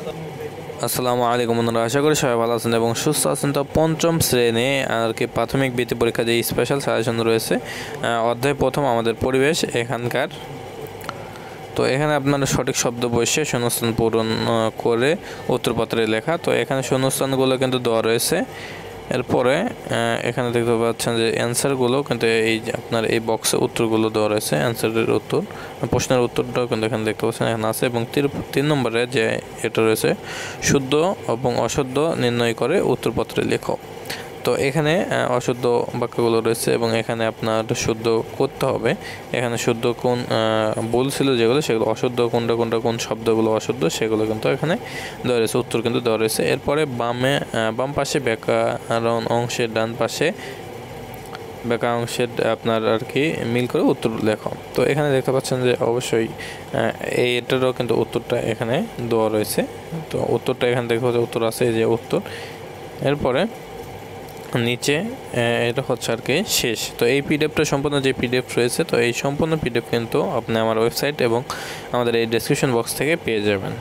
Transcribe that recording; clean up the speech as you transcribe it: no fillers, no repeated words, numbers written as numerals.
আসসালামু আলাইকুম বন্ধুরা, আশা করি সবাই ভালো আছেন এবং সুস্থ আছেন। তো পঞ্চম শ্রেণী আর কি প্রাথমিক বৃত্তি পরীক্ষা যে স্পেশাল সাজেশন রয়েছে অধ্যায় প্রথম আমাদের পরিবেশ এখানকার। তো এখানে আপনারা সঠিক শব্দ বসে শূন্যস্থান পূরণ করে উত্তরপত্রে লেখা। তো এখানে শূন্যস্থানগুলো কিন্তু দেওয়া রয়েছে। এরপরে এখানে দেখতে পাচ্ছেন যে অ্যান্সারগুলো কিন্তু এই যে আপনার এই বক্সে উত্তরগুলো দেওয়া রয়েছে, অ্যান্সারের উত্তর, প্রশ্নের উত্তরটাও কিন্তু এখানে দেখতে পাচ্ছেন এখানে আছে। এবং 3 নম্বরে যে এটা রয়েছে শুদ্ধ এবং অশুদ্ধ নির্ণয় করে উত্তরপত্রে লেখো। তো এখানে অশুদ্ধ বাক্যগুলো রয়েছে এবং এখানে আপনার শুদ্ধ করতে হবে। এখানে শুদ্ধ কোন ভুল ছিল যেগুলো, সেগুলো অশুদ্ধ কোন শব্দগুলো অশুদ্ধ সেগুলো কিন্তু এখানে দেওয়া রয়েছে, উত্তর কিন্তু দেওয়া রয়েছে। এরপরে বাম পাশে ব্যাকরণ অংশের ডান পাশে ব্যাকরণ অংশের আপনার আর কি মিল করে উত্তর লেখো। তো এখানে দেখতে পাচ্ছেন যে অবশ্যই এটারও কিন্তু উত্তরটা এখানে দেওয়া রয়েছে। তো উত্তরটা এখানে দেখতে পাচ্ছেন উত্তর আছে, এই যে উত্তর। এরপরে নিচে এটা হচ্ছে আর কি শেষ। তো এই পিডিএফটা সম্পূর্ণ যে পিডিএফ রয়েছে, তো এই সম্পূর্ণ পিডিএফ কিন্তু আপনি আমার ওয়েবসাইট এবং আমাদের এই ডেসক্রিপশন বক্স থেকে পেয়ে যাবেন।